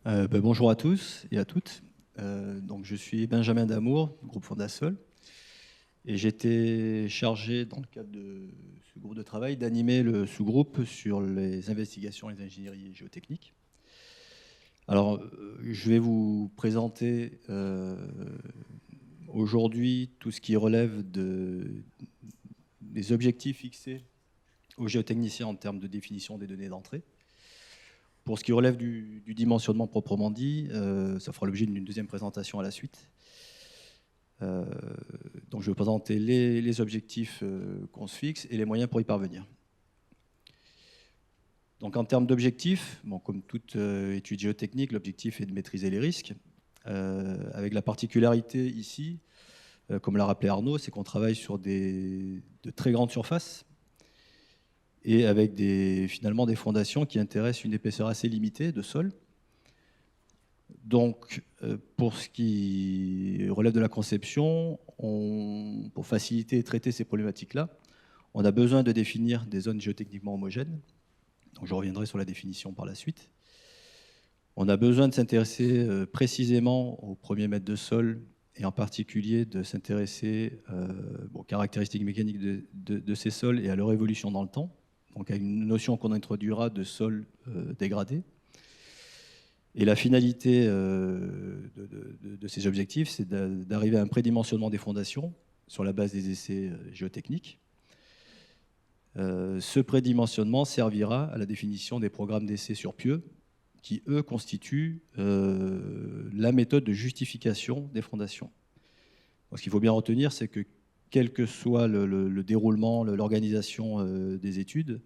Bonjour à tous et à toutes. Donc, je suis Benjamin Damour, du groupe Fondasol, et j'étais chargé, dans le cadre de ce groupe de travail, d'animer le sous-groupe sur les investigations et les ingénieries géotechniques. Alors, je vais vous présenter aujourd'hui tout ce qui relève des objectifs fixés aux géotechniciens en termes de définition des données d'entrée. Pour ce qui relève du dimensionnement proprement dit, ça fera l'objet d'une deuxième présentation à la suite. Donc je vais vous présenter les objectifs qu'on se fixe et les moyens pour y parvenir. Donc en termes d'objectifs, bon, comme toute étude géotechnique, l'objectif est de maîtriser les risques, avec la particularité ici, comme l'a rappelé Arnaud, c'est qu'on travaille sur de très grandes surfaces, et avec finalement des fondations qui intéressent une épaisseur assez limitée de sol. Donc, pour ce qui relève de la conception, pour faciliter et traiter ces problématiques-là, on a besoin de définir des zones géotechniquement homogènes. Donc, je reviendrai sur la définition par la suite. On a besoin de s'intéresser précisément aux premiers mètres de sol, et en particulier de s'intéresser aux caractéristiques mécaniques de ces sols et à leur évolution dans le temps. Donc, à une notion qu'on introduira de sol dégradé. Et la finalité de ces objectifs, c'est d'arriver à un prédimensionnement des fondations sur la base des essais géotechniques. Ce prédimensionnement servira à la définition des programmes d'essais sur pieux, qui, eux, constituent la méthode de justification des fondations. Donc, ce qu'il faut bien retenir, c'est que quel que soit le déroulement, l'organisation des études,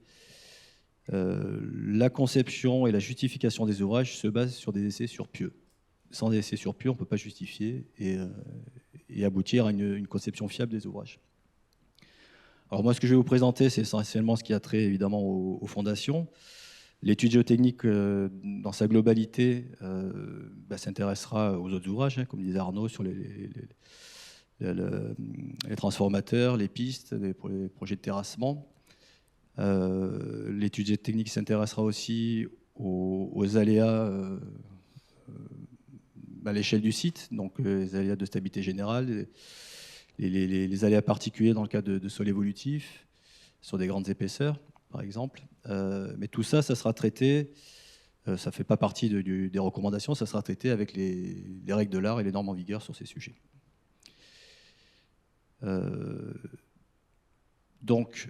la conception et la justification des ouvrages se basent sur des essais sur pieux. Sans des essais sur pieux, on ne peut pas justifier et aboutir à une conception fiable des ouvrages. Alors moi, ce que je vais vous présenter, c'est essentiellement ce qui a trait évidemment aux fondations. L'étude géotechnique, dans sa globalité, s'intéressera aux autres ouvrages, comme disait Arnaud, sur les transformateurs, les pistes, les projets de terrassement. L'étude géotechnique s'intéressera aussi aux aléas à l'échelle du site, donc les aléas de stabilité générale, les aléas particuliers dans le cas de sols évolutifs, sur des grandes épaisseurs, par exemple. Mais tout ça, ça sera traité, ça ne fait pas partie des recommandations, ça sera traité avec les règles de l'art et les normes en vigueur sur ces sujets. Donc,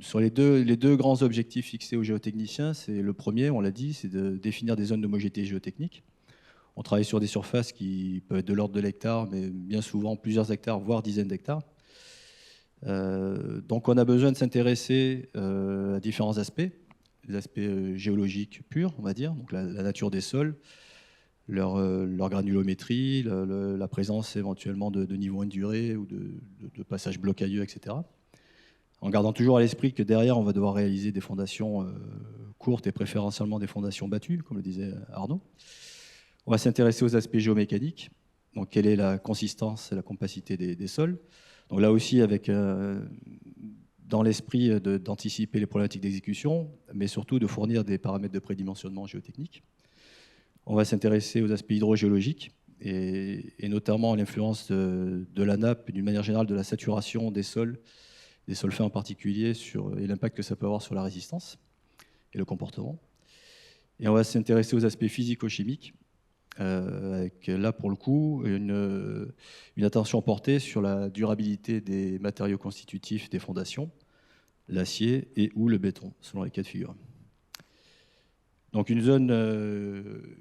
sur les deux grands objectifs fixés aux géotechniciens, c'est le premier, on l'a dit, c'est de définir des zones d'homogénéité géotechnique. On travaille sur des surfaces qui peuvent être de l'ordre de l'hectare, mais bien souvent plusieurs hectares, voire dizaines d'hectares. Donc, on a besoin de s'intéresser à différents aspects, les aspects géologiques purs, on va dire, donc la nature des sols, leur granulométrie, la présence éventuellement de niveaux indurés ou de passages blocailleux, etc. En gardant toujours à l'esprit que derrière, on va devoir réaliser des fondations courtes et préférentiellement des fondations battues, comme le disait Arnaud. On va s'intéresser aux aspects géomécaniques. Donc, quelle est la consistance et la compacité des sols. Donc là aussi, avec dans l'esprit d'anticiper les problématiques d'exécution, mais surtout de fournir des paramètres de prédimensionnement géotechnique. On va s'intéresser aux aspects hydrogéologiques et notamment à l'influence de la nappe et d'une manière générale de la saturation des sols fins en particulier, et l'impact que ça peut avoir sur la résistance et le comportement. Et on va s'intéresser aux aspects physico-chimiques, avec là pour le coup une attention portée sur la durabilité des matériaux constitutifs des fondations, l'acier et ou le béton, selon les cas de figure. Donc une zone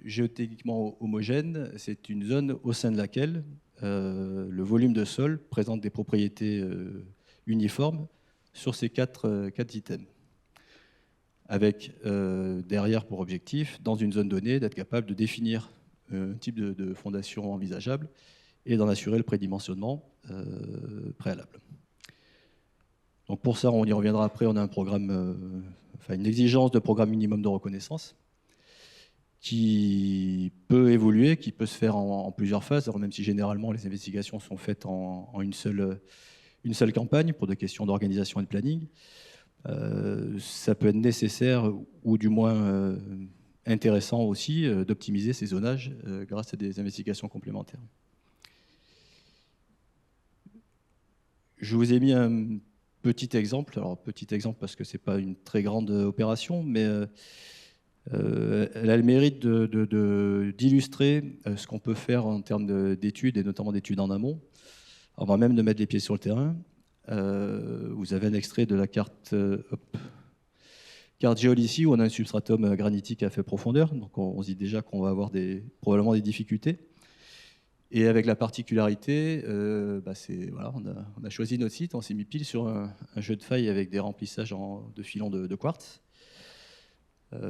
géotechniquement homogène, c'est une zone au sein de laquelle le volume de sol présente des propriétés uniformes sur ces quatre items, avec derrière pour objectif, dans une zone donnée, d'être capable de définir un type de fondation envisageable et d'en assurer le prédimensionnement préalable. Donc pour ça, on y reviendra après, on a un programme, une exigence de programme minimum de reconnaissance qui peut évoluer, qui peut se faire en plusieurs phases, alors même si généralement les investigations sont faites en une seule campagne pour des questions d'organisation et de planning. Ça peut être nécessaire ou du moins intéressant aussi d'optimiser ces zonages grâce à des investigations complémentaires. Je vous ai mis un petit exemple, alors petit exemple parce que ce n'est pas une très grande opération, mais elle a le mérite d'illustrer ce qu'on peut faire en termes d'études, et notamment d'études en amont, avant même de mettre les pieds sur le terrain. Vous avez un extrait de la carte géole ici, où on a un substratum granitique à faible profondeur, donc on se dit déjà qu'on va avoir probablement des difficultés. Et avec la particularité, voilà, on a choisi notre site, on s'est mis pile sur un jeu de failles avec des remplissages de filons de quartz.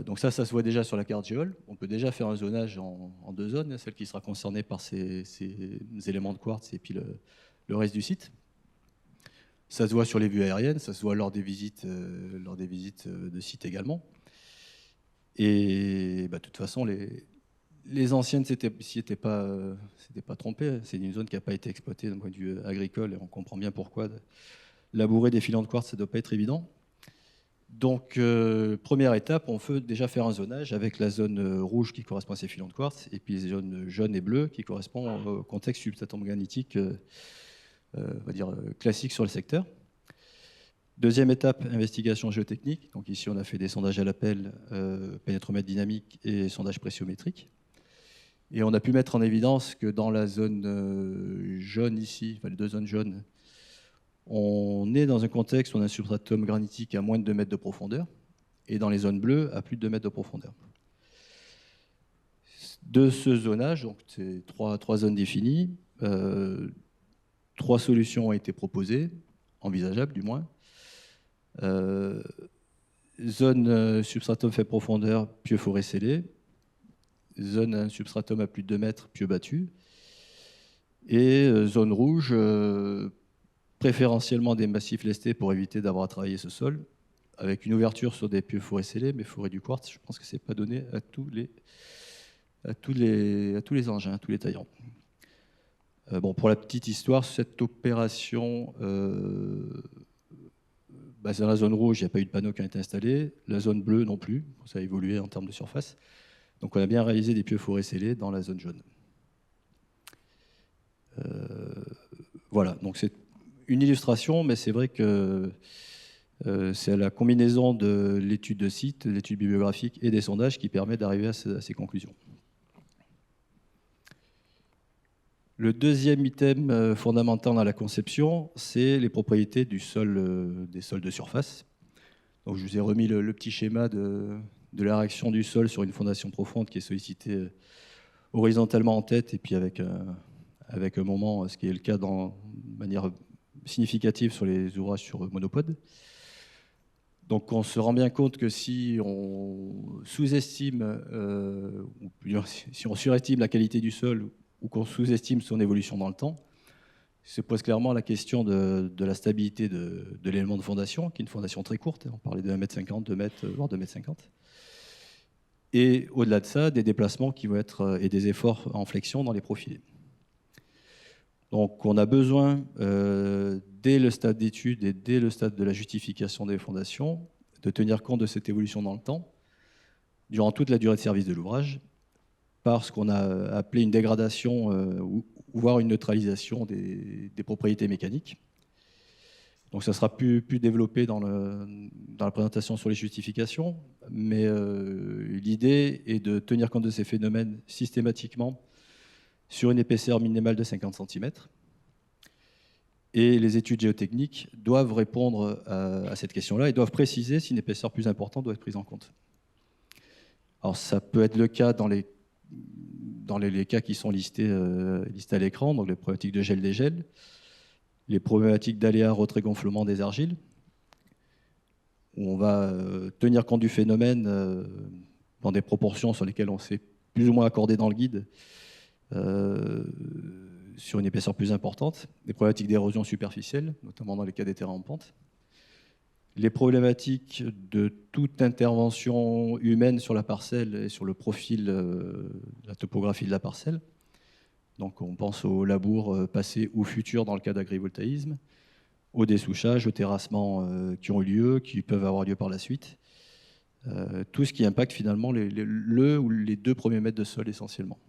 Donc ça se voit déjà sur la carte géole. On peut déjà faire un zonage en 2 zones, celle qui sera concernée par ces éléments de quartz et puis le reste du site. Ça se voit sur les vues aériennes, ça se voit lors des visites de site également. Et de toute façon, les anciennes s'y étaient pas trompées. C'est une zone qui n'a pas été exploitée d'un point de vue agricole, et on comprend bien pourquoi. Labourer des filons de quartz, ça ne doit pas être évident. Donc, première étape, on peut déjà faire un zonage avec la zone rouge qui correspond à ces filons de quartz, et puis les zones jaunes et bleues qui correspondent au contexte substratum granitique on va dire, classique sur le secteur. Deuxième étape, investigation géotechnique. Donc ici, on a fait des sondages à l'appel, pénétromètre dynamique et sondage pressiométrique. Et on a pu mettre en évidence que dans la zone jaune ici, enfin les 2 zones jaunes, on est dans un contexte où on a un substratum granitique à moins de 2 mètres de profondeur, et dans les zones bleues, à plus de 2 mètres de profondeur. De ce zonage, donc c'est 3 zones définies, 3 solutions ont été proposées, envisageables du moins. Zone substratum faible profondeur, pieux forêt scellé. Zone substratum à plus de 2 mètres, pieux battu. Et zone rouge, préférentiellement des massifs lestés pour éviter d'avoir à travailler ce sol, avec une ouverture sur des pieux forêt scellés, mais forêt du quartz, je pense que ce n'est pas donné à tous les engins, à tous les taillants. Pour la petite histoire, cette opération, dans la zone rouge, il n'y a pas eu de panneaux qui ont été installés. La zone bleue non plus, ça a évolué en termes de surface. Donc on a bien réalisé des pieux forêt scellés dans la zone jaune. Voilà, donc c'est une illustration, mais c'est vrai que c'est la combinaison de l'étude de site, de l'étude bibliographique et des sondages qui permet d'arriver à ces conclusions. Le deuxième item fondamental dans la conception, c'est les propriétés du sol, des sols de surface. Donc, je vous ai remis le petit schéma de la réaction du sol sur une fondation profonde qui est sollicitée horizontalement en tête et puis avec un moment, ce qui est le cas de manière significative sur les ouvrages sur monopode. Donc on se rend bien compte que si on sous-estime, ou si on surestime la qualité du sol, ou qu'on sous-estime son évolution dans le temps, se pose clairement la question de la stabilité de l'élément de fondation, qui est une fondation très courte. On parlait de 1,50 m, 2 mètres, voire 2,50 m. Et au-delà de ça, des déplacements qui vont être, et des efforts en flexion dans les profilés. Donc on a besoin, dès le stade d'étude et dès le stade de la justification des fondations, de tenir compte de cette évolution dans le temps, durant toute la durée de service de l'ouvrage, par ce qu'on a appelé une dégradation ou voire une neutralisation des propriétés mécaniques. Donc ça sera plus développé dans la présentation sur les justifications, mais l'idée est de tenir compte de ces phénomènes systématiquement sur une épaisseur minimale de 50 cm. Et les études géotechniques doivent répondre à cette question-là et doivent préciser si une épaisseur plus importante doit être prise en compte. Alors ça peut être le cas dans les cas qui sont listés à l'écran, donc les problématiques de gel-dégel, les problématiques d'aléas retrait-gonflement des argiles, où on va tenir compte du phénomène dans des proportions sur lesquelles on s'est plus ou moins accordé dans le guide, sur une épaisseur plus importante, les problématiques d'érosion superficielle, notamment dans les cas des terrains en pente, les problématiques de toute intervention humaine sur la parcelle et sur le profil, la topographie de la parcelle. Donc on pense aux labours passés ou futurs dans le cas d'agrivoltaïsme, aux dessouchages, aux terrassements qui ont eu lieu, qui peuvent avoir lieu par la suite, tout ce qui impacte finalement le ou les 2 premiers mètres de sol essentiellement.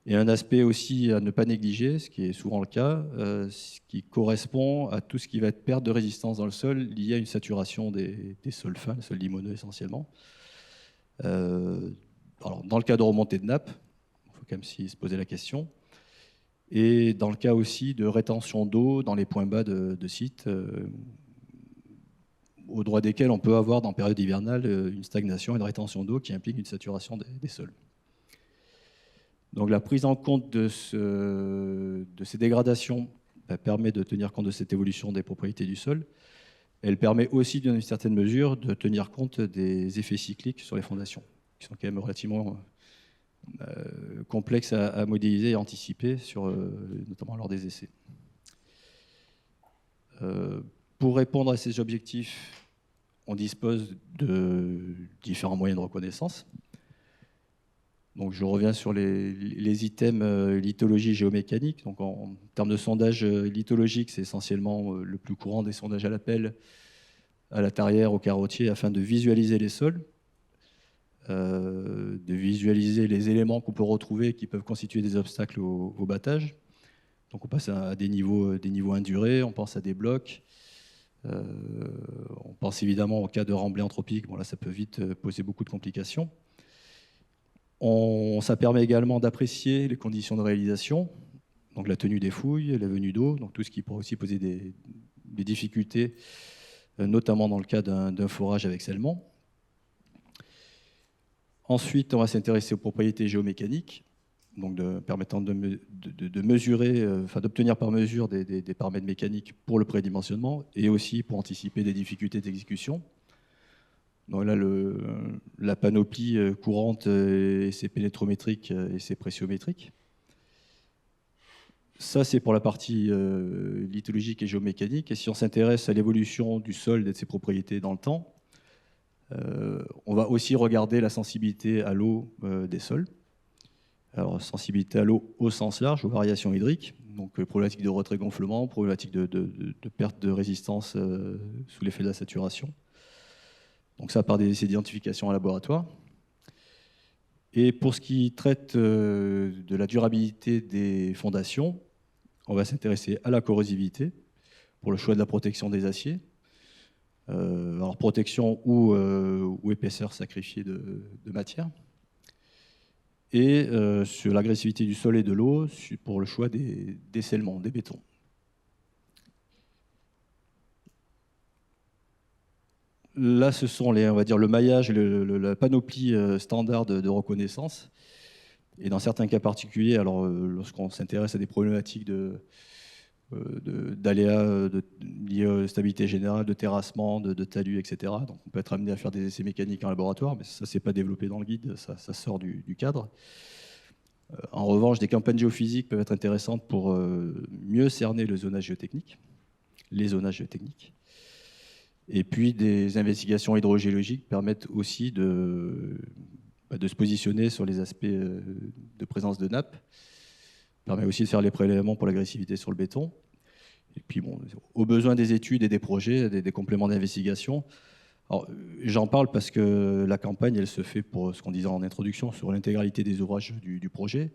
Et un aspect aussi à ne pas négliger, ce qui est souvent le cas, ce qui correspond à tout ce qui va être perte de résistance dans le sol liée à une saturation des sols fins, les sols limoneux essentiellement. Alors, dans le cas de remontée de nappe, il faut quand même se poser la question, et dans le cas aussi de rétention d'eau dans les points bas de sites, au droit desquels on peut avoir dans période hivernale une stagnation et une rétention d'eau qui implique une saturation des sols. Donc la prise en compte de ces dégradations permet de tenir compte de cette évolution des propriétés du sol. Elle permet aussi, dans une certaine mesure, de tenir compte des effets cycliques sur les fondations, qui sont quand même relativement complexes à modéliser et anticiper, notamment lors des essais. Pour répondre à ces objectifs, on dispose de différents moyens de reconnaissance. Donc je reviens sur les items lithologie géomécanique. Donc en termes de sondage lithologique, c'est essentiellement le plus courant des sondages à la pelle, à la tarière, au carottier, afin de visualiser les sols, de visualiser les éléments qu'on peut retrouver qui peuvent constituer des obstacles au battage. Donc on passe à des niveaux indurés, on pense à des blocs. On pense évidemment au cas de remblai anthropique. Bon, là, ça peut vite poser beaucoup de complications. Ça permet également d'apprécier les conditions de réalisation, donc la tenue des fouilles, la venue d'eau, donc tout ce qui pourrait aussi poser des difficultés, notamment dans le cas d'un forage avec scellement. Ensuite, on va s'intéresser aux propriétés géomécaniques, donc permettant de mesurer, d'obtenir par mesure des paramètres mécaniques pour le prédimensionnement et aussi pour anticiper des difficultés d'exécution. Donc là, la panoplie courante, c'est pénétrométrique et c'est pressiométrique. Ça, c'est pour la partie lithologique et géomécanique. Et si on s'intéresse à l'évolution du sol et de ses propriétés dans le temps, on va aussi regarder la sensibilité à l'eau des sols. Alors, sensibilité à l'eau au sens large, aux variations hydriques, donc problématique de retrait-gonflement, problématique de perte de résistance sous l'effet de la saturation. Donc ça par des identifications en laboratoire. Et pour ce qui traite de la durabilité des fondations, on va s'intéresser à la corrosivité pour le choix de la protection des aciers. Alors protection ou épaisseur sacrifiée de matière. Et sur l'agressivité du sol et de l'eau pour le choix des scellements, des bétons. Là, ce sont on va dire, le maillage, la panoplie standard de reconnaissance. Et dans certains cas particuliers, alors lorsqu'on s'intéresse à des problématiques d'aléas liés à la stabilité générale, de terrassement, de talus, etc. Donc on peut être amené à faire des essais mécaniques en laboratoire, mais ça, c'est pas développé dans le guide, ça sort du cadre. En revanche, des campagnes géophysiques peuvent être intéressantes pour mieux cerner le zonage géotechnique, les zonages géotechniques. Et puis des investigations hydrogéologiques permettent aussi de se positionner sur les aspects de présence de nappe. Permet aussi de faire les prélèvements pour l'agressivité sur le béton. Et puis, bon, au besoin des études et des projets, des compléments d'investigation. J'en parle parce que la campagne, elle se fait pour ce qu'on disait en introduction sur l'intégralité des ouvrages du projet.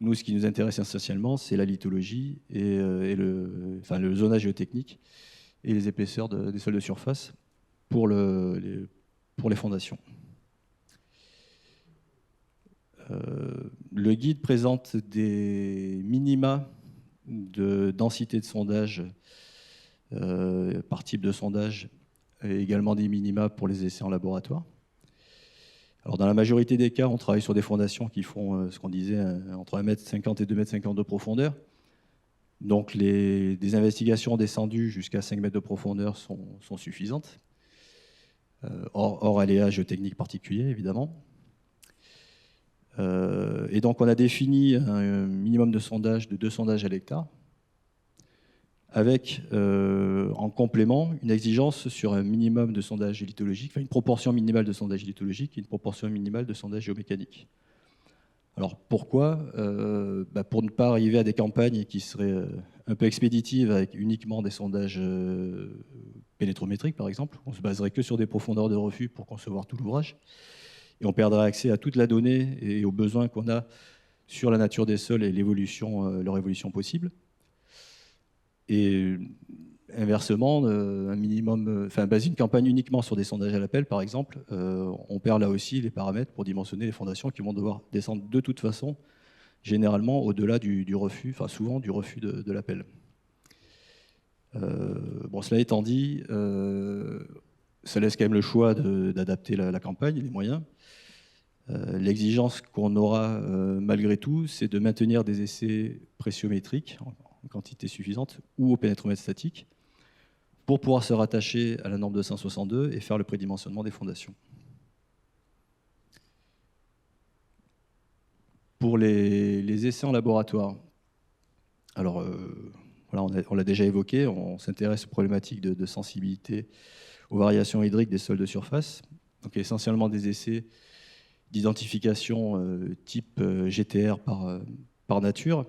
Nous, ce qui nous intéresse essentiellement, c'est la lithologie et le zonage géotechnique et les épaisseurs des sols de surface pour les fondations. Le guide présente des minima de densité de sondage par type de sondage et également des minima pour les essais en laboratoire. Alors dans la majorité des cas, on travaille sur des fondations qui font ce qu'on disait entre 1,50 m et 2,50 m de profondeur. Donc des investigations descendues jusqu'à 5 mètres de profondeur sont suffisantes, hors aléas géotechniques particuliers évidemment. Et donc on a défini un minimum de sondage de 2 sondages à l'hectare, avec en complément une exigence sur un minimum de sondage lithologique, enfin une proportion minimale de sondage lithologique et une proportion minimale de sondage géomécanique. Alors pourquoi Pour ne pas arriver à des campagnes qui seraient un peu expéditives avec uniquement des sondages pénétrométriques, par exemple. On se baserait que sur des profondeurs de refus pour concevoir tout l'ouvrage. Et on perdrait accès à toute la donnée et aux besoins qu'on a sur la nature des sols et leur évolution possible. Et inversement, baser une campagne uniquement sur des sondages à l'appel, par exemple, on perd là aussi les paramètres pour dimensionner les fondations qui vont devoir descendre de toute façon, généralement au-delà du refus, enfin souvent du refus de l'appel. Cela étant dit, ça laisse quand même le choix d'adapter la campagne, les moyens. L'exigence qu'on aura malgré tout, c'est de maintenir des essais pressiométriques en quantité suffisante ou au pénétromètre statique pour pouvoir se rattacher à la norme 262 et faire le prédimensionnement des fondations. Pour les essais en laboratoire, alors voilà, on l'a déjà évoqué, on s'intéresse aux problématiques de sensibilité aux variations hydriques des sols de surface, donc essentiellement des essais d'identification type GTR par nature,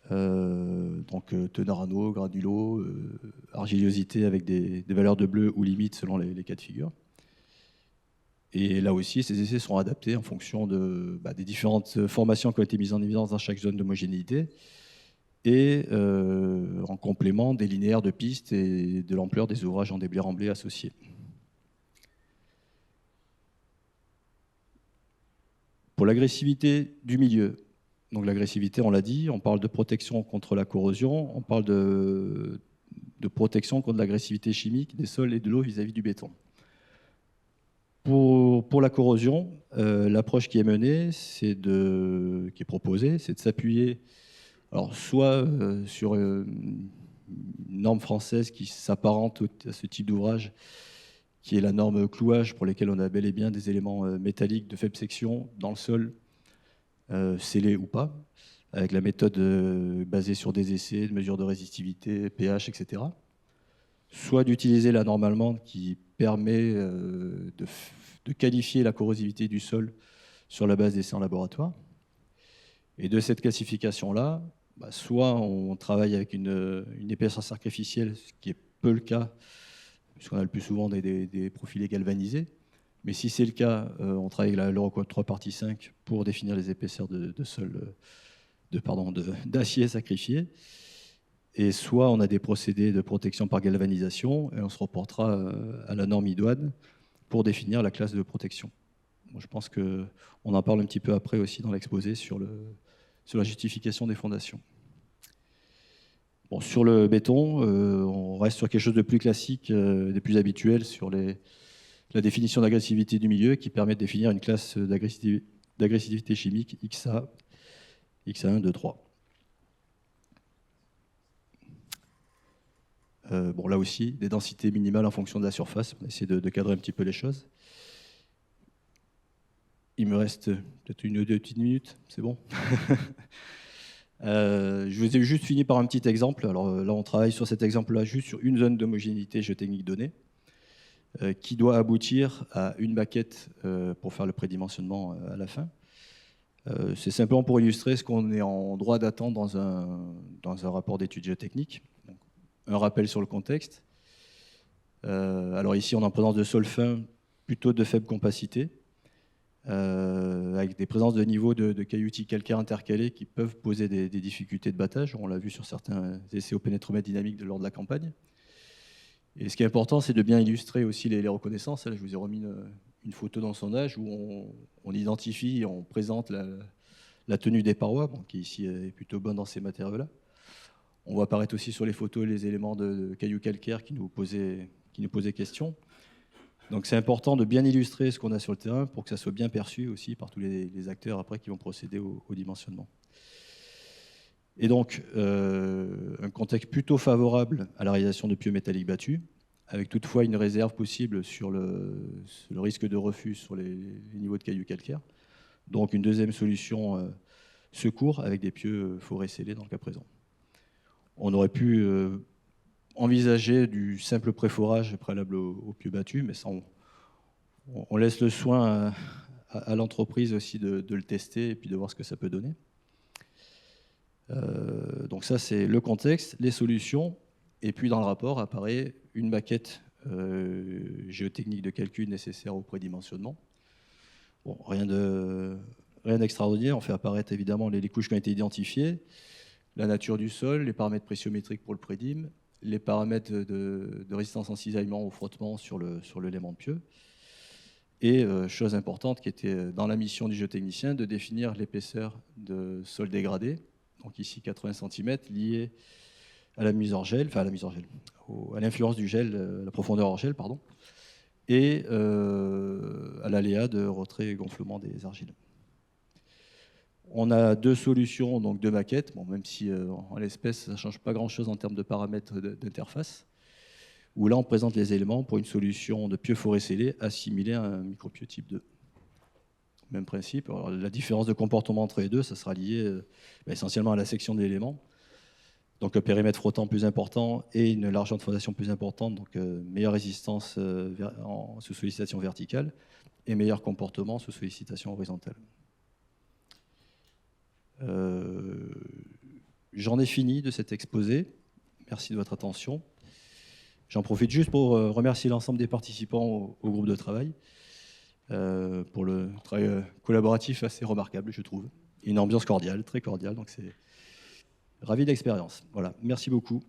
donc teneur en eau, granulo, argilosité avec des valeurs de bleu ou limites selon les cas de figure. Et là aussi, ces essais seront adaptés en fonction des différentes formations qui ont été mises en évidence dans chaque zone d'homogénéité et en complément des linéaires de pistes et de l'ampleur des ouvrages en déblai remblai associés. Pour l'agressivité du milieu, donc l'agressivité, on l'a dit, on parle de protection contre la corrosion, on parle de protection contre l'agressivité chimique des sols et de l'eau vis-à-vis du béton. Pour la corrosion, l'approche qui est menée, qui est proposée, c'est de s'appuyer soit sur une norme française qui s'apparente à ce type d'ouvrage, qui est la norme clouage, pour lesquels on a bel et bien des éléments métalliques de faible section dans le sol, scellés ou pas, avec la méthode basée sur des essais, de mesures de résistivité, pH, etc. Soit d'utiliser la norme allemande qui permet de qualifier la corrosivité du sol sur la base d'essais en laboratoire. Et de cette classification-là, soit on travaille avec une épaisseur sacrificielle, ce qui est peu le cas, puisqu'on a le plus souvent des profilés galvanisés. Mais si c'est le cas, on travaille avec l'Eurocode 3 partie 5 pour définir les épaisseurs de sol, d'acier sacrifié. Et soit on a des procédés de protection par galvanisation, et on se reportera à la norme idoine pour définir la classe de protection. Bon, je pense qu'on en parle un petit peu après aussi dans l'exposé sur la justification des fondations. Bon, sur le béton, on reste sur quelque chose de plus classique, de plus habituel, sur la définition d'agressivité du milieu qui permet de définir une classe d'agressivité chimique XA, XA1, 2, 3. Là aussi, des densités minimales en fonction de la surface. On va essayer de cadrer un petit peu les choses. Il me reste peut-être une ou deux petites minutes, c'est bon. Je vous ai juste fini par un petit exemple. Alors là, on travaille sur cet exemple-là juste sur une zone d'homogénéité géotechnique donnée qui doit aboutir à une maquette pour faire le prédimensionnement à la fin. C'est simplement pour illustrer ce qu'on est en droit d'attendre dans un rapport d'étude géotechnique. Un rappel sur le contexte. Alors ici, on est en présence de sols fins plutôt de faible compacité, avec des présences de niveaux de cailloutis calcaires intercalés qui peuvent poser des difficultés de battage. On l'a vu sur certains essais au pénétromètre dynamique lors de la campagne. Et ce qui est important, c'est de bien illustrer aussi les reconnaissances. Là, je vous ai remis une photo dans le sondage où on identifie et on présente la tenue des parois, qui ici est plutôt bonne dans ces matériaux-là. On voit apparaître aussi sur les photos les éléments de cailloux calcaires qui nous posaient question. Donc c'est important de bien illustrer ce qu'on a sur le terrain pour que ça soit bien perçu aussi par tous les acteurs après qui vont procéder au dimensionnement. Et donc, un contexte plutôt favorable à la réalisation de pieux métalliques battus, avec toutefois une réserve possible sur le risque de refus sur les niveaux de cailloux calcaires. Donc une deuxième solution secours avec des pieux forêts scellés dans le cas présent. On aurait pu envisager du simple préforage préalable aux pieux battus, mais ça, on laisse le soin à l'entreprise aussi de le tester et puis de voir ce que ça peut donner. Donc ça, c'est le contexte, les solutions. Et puis dans le rapport apparaît une maquette géotechnique de calcul nécessaire au prédimensionnement. Bon, rien d'extraordinaire. On fait apparaître évidemment les couches qui ont été identifiées, la nature du sol, les paramètres pressiométriques pour le prédim, les paramètres de résistance en cisaillement au frottement sur l'élément de pieux. Et chose importante qui était dans la mission du géotechnicien, de définir l'épaisseur de sol dégradé, donc ici 80 cm, lié à la mise hors gel, enfin à l'influence du gel, la profondeur hors gel, pardon, et à l'aléa de retrait et gonflement des argiles. On a deux solutions, donc deux maquettes, bon, même si en l'espèce ça ne change pas grand-chose en termes de paramètres d'interface, où là on présente les éléments pour une solution de pieux forêt scellé assimilée à un micropieux type 2. Même principe. Alors, la différence de comportement entre les deux, ça sera lié essentiellement à la section de l'élément. Donc un périmètre frottant plus important et une largeur de fondation plus importante, donc meilleure résistance sous sollicitation verticale et meilleur comportement sous sollicitation horizontale. J'en ai fini de cet exposé. Merci de votre attention. J'en profite juste pour remercier l'ensemble des participants au groupe de travail pour le travail collaboratif assez remarquable, je trouve. Une ambiance cordiale, très cordiale, donc c'est ravi d'expérience. Voilà, merci beaucoup.